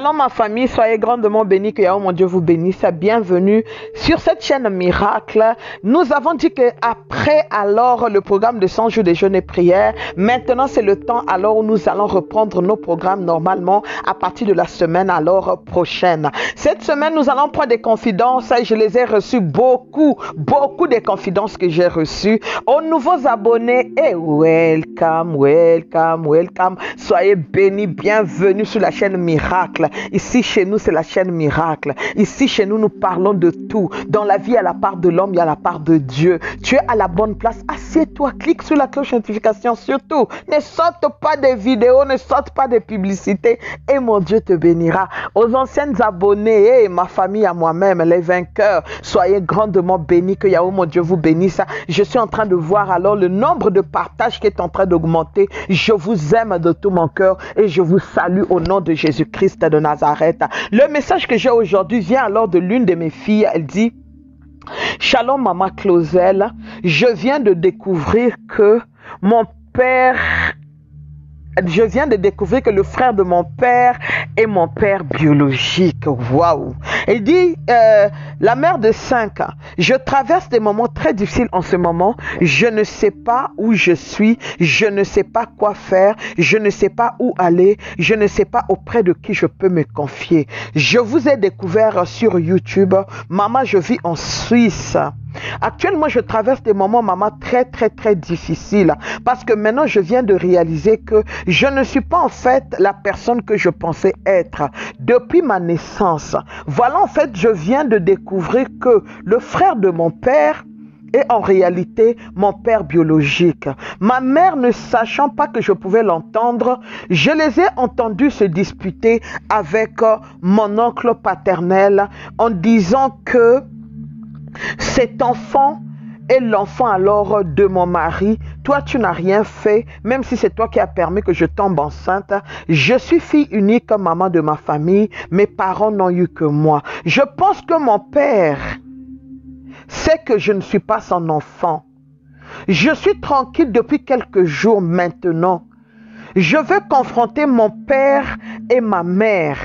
Shalom ma famille, soyez grandement bénis, que Yahweh mon Dieu vous bénisse. Bienvenue sur cette chaîne Miracle. Nous avons dit que après alors le programme de 100 jours de jeûne et prière, maintenant c'est le temps alors où nous allons reprendre nos programmes normalement à partir de la semaine alors prochaine. Cette semaine nous allons prendre des confidences. Je les ai reçues beaucoup des confidences que j'ai reçues. Aux nouveaux abonnés, et welcome. Soyez bénis, bienvenue sur la chaîne Miracle. Ici chez nous c'est la chaîne Miracle. Ici chez nous nous parlons de tout. Dans la vie il y a la part de l'homme, il y a la part de Dieu. Tu es à la bonne place, assieds-toi, clique sur la cloche notification. Surtout ne saute pas des vidéos, ne saute pas des publicités et mon Dieu te bénira. Aux anciennes abonnés et ma famille, à moi-même, les vainqueurs, soyez grandement bénis, que Yahweh mon Dieu vous bénisse. Je suis en train de voir alors le nombre de partages qui est en train d'augmenter. Je vous aime de tout mon cœur et je vous salue au nom de Jésus-Christ de Nazareth. Le message que j'ai aujourd'hui vient alors de l'une de mes filles. Elle dit: Shalom maman Clausel, je viens de découvrir que le frère de mon père est mon père biologique. Waouh! Elle dit, la mère de 5 ans, je traverse des moments très difficiles en ce moment. Je ne sais pas où je suis, je ne sais pas quoi faire, je ne sais pas où aller, je ne sais pas auprès de qui je peux me confier. Je vous ai découvert sur YouTube. Maman, je vis en Suisse. Actuellement, je traverse des moments, maman, très difficiles parce que maintenant, je viens de réaliser que je ne suis pas en fait la personne que je pensais être depuis ma naissance. Voilà, en fait, je viens de découvrir que le frère de mon père est en réalité mon père biologique. Ma mère, ne sachant pas que je pouvais l'entendre, je les ai entendus se disputer avec mon oncle paternel en disant que cet enfant est l'enfant alors de mon mari. Toi, tu n'as rien fait, même si c'est toi qui as permis que je tombe enceinte. Je suis fille unique, maman de ma famille. Mes parents n'ont eu que moi. Je pense que mon père sait que je ne suis pas son enfant. Je suis tranquille depuis quelques jours maintenant. Je veux confronter mon père et ma mère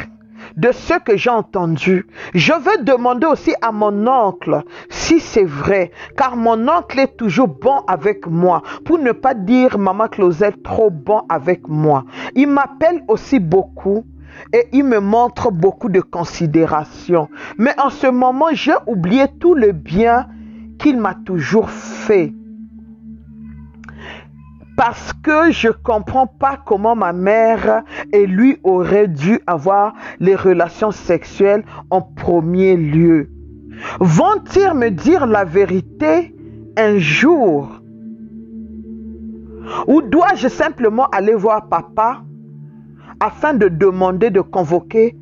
de ce que j'ai entendu. Je veux demander aussi à mon oncle si c'est vrai, car mon oncle est toujours bon avec moi, pour ne pas dire maman Clausel trop bon avec moi. Il m'appelle aussi beaucoup et il me montre beaucoup de considération. Mais en ce moment, j'ai oublié tout le bien qu'il m'a toujours fait. Parce que je ne comprends pas comment ma mère et lui auraient dû avoir les relations sexuelles en premier lieu. Vont-ils me dire la vérité un jour? Ou dois-je simplement aller voir papa afin de demander de convoquer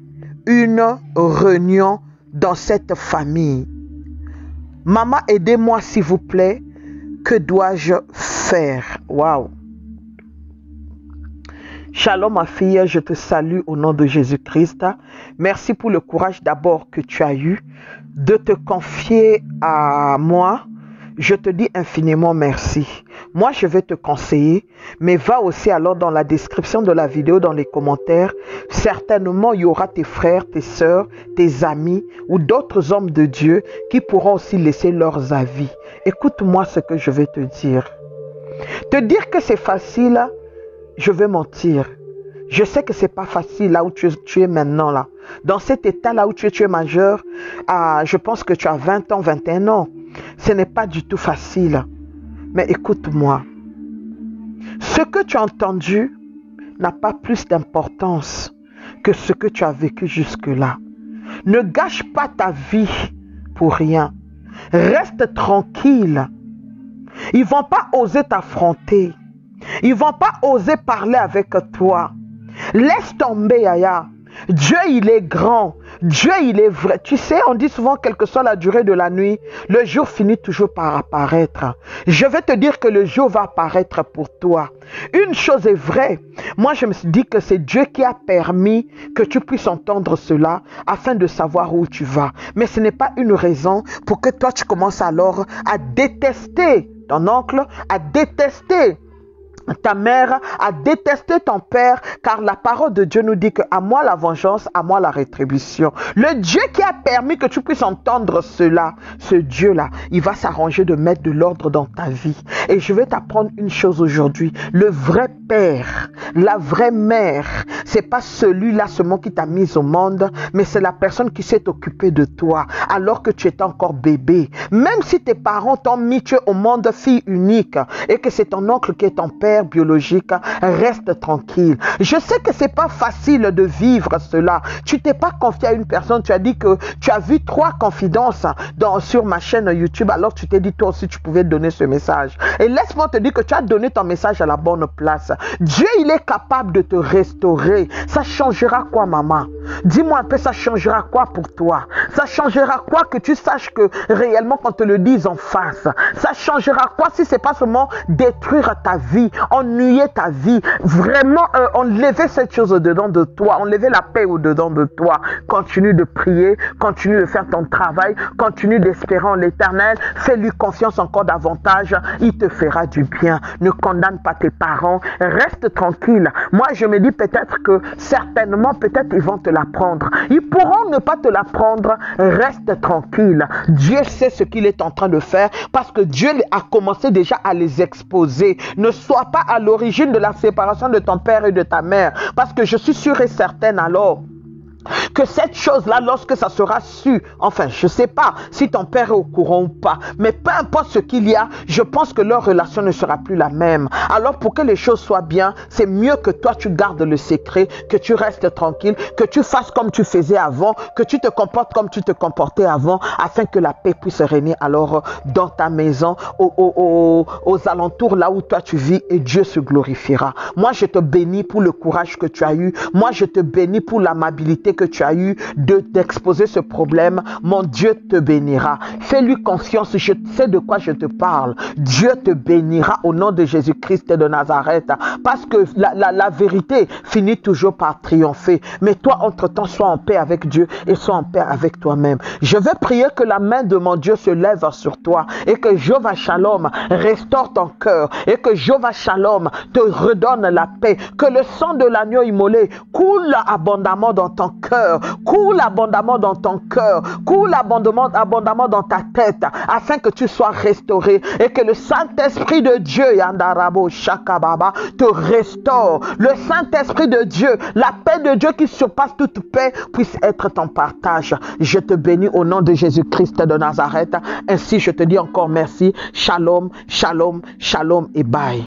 une réunion dans cette famille? Maman, aidez-moi s'il vous plaît. Que dois-je faire? Waouh! Shalom ma fille, je te salue au nom de Jésus-Christ. Merci pour le courage d'abord que tu as eu de te confier à moi. Je te dis infiniment merci. Moi, je vais te conseiller, mais va aussi alors dans la description de la vidéo, dans les commentaires. Certainement, il y aura tes frères, tes sœurs, tes amis ou d'autres hommes de Dieu qui pourront aussi laisser leurs avis. Écoute-moi ce que je vais te dire. Te dire que c'est facile, je vais mentir. Je sais que c'est pas facile là où tu es maintenant là. Dans cet état là où tu es majeur, je pense que tu as 20 ans, 21 ans. Ce n'est pas du tout facile. Mais écoute-moi. Ce que tu as entendu n'a pas plus d'importance que ce que tu as vécu jusque-là. Ne gâche pas ta vie pour rien. Reste tranquille. Ils ne vont pas oser t'affronter. Ils ne vont pas oser parler avec toi. Laisse tomber, Yaya. Dieu, il est grand. Dieu, il est vrai. Tu sais, on dit souvent, quelle que soit la durée de la nuit, le jour finit toujours par apparaître. Je vais te dire que le jour va apparaître pour toi. Une chose est vraie. Moi, je me suis dit que c'est Dieu qui a permis que tu puisses entendre cela afin de savoir où tu vas. Mais ce n'est pas une raison pour que toi, tu commences alors à détester ton oncle, à détester ta mère, à détester ton père, car la parole de Dieu nous dit que à moi la vengeance, à moi la rétribution. Le Dieu qui a permis que tu puisses entendre cela, ce Dieu-là, il va s'arranger de mettre de l'ordre dans ta vie. Et je vais t'apprendre une chose aujourd'hui. Le vrai père, la vraie mère, c'est pas celui-là seulement qui t'a mis au monde, mais c'est la personne qui s'est occupée de toi alors que tu étais encore bébé. Même si tes parents t'ont mis au monde fille unique et que c'est ton oncle qui est ton père biologique, reste tranquille. Je sais que c'est pas facile de vivre cela. Tu t'es pas confié à une personne, tu as dit que tu as vu 3 confidences sur ma chaîne YouTube, alors tu t'es dit toi aussi tu pouvais donner ce message. Et laisse-moi te dire que tu as donné ton message à la bonne place. Dieu, il est capable de te restaurer. Ça changera quoi, maman? Dis-moi un peu, ça changera quoi pour toi? Ça changera quoi que tu saches que réellement qu'on te le dise en face? Ça changera quoi si c'est pas seulement détruire ta vie, ennuyer ta vie, vraiment enlever cette chose au-dedans de toi, enlever la paix au-dedans de toi. Continue de prier, continue de faire ton travail, continue d'espérer en l'Éternel, fais-lui confiance encore davantage, il te fera du bien. Ne condamne pas tes parents, reste tranquille. Moi, je me dis peut-être que certainement, peut-être ils vont te l'apprendre. Ils pourront ne pas te l'apprendre, reste tranquille. Dieu sait ce qu'il est en train de faire parce que Dieu a commencé déjà à les exposer. Ne sois pas à l'origine de la séparation de ton père et de ta mère parce que je suis sûre et certaine alors que cette chose-là, lorsque ça sera su, enfin, je ne sais pas si ton père est au courant ou pas, mais peu importe ce qu'il y a, je pense que leur relation ne sera plus la même. Alors, pour que les choses soient bien, c'est mieux que toi, tu gardes le secret, que tu restes tranquille, que tu fasses comme tu faisais avant, que tu te comportes comme tu te comportais avant, afin que la paix puisse régner alors dans ta maison, aux alentours, là où toi tu vis, et Dieu se glorifiera. Moi, je te bénis pour le courage que tu as eu. Moi, je te bénis pour l'amabilité que tu as eu d'exposer ce problème. Mon Dieu te bénira. Fais-lui confiance, je sais de quoi je te parle. Dieu te bénira au nom de Jésus-Christ de Nazareth, parce que la vérité finit toujours par triompher. Mais toi, entre-temps, sois en paix avec Dieu et sois en paix avec toi-même. Je vais prier que la main de mon Dieu se lève sur toi et que Jéhovah Shalom restaure ton cœur et que Jéhovah Shalom te redonne la paix, que le sang de l'agneau immolé coule abondamment dans ton cœur, coule abondamment dans ton cœur, coule abondamment dans ta tête, afin que tu sois restauré et que le Saint-Esprit de Dieu, Yandarabo Shakababa, te restaure. Le Saint-Esprit de Dieu, la paix de Dieu qui surpasse toute paix, puisse être ton partage. Je te bénis au nom de Jésus-Christ de Nazareth. Ainsi, je te dis encore merci. Shalom, shalom, shalom et bye.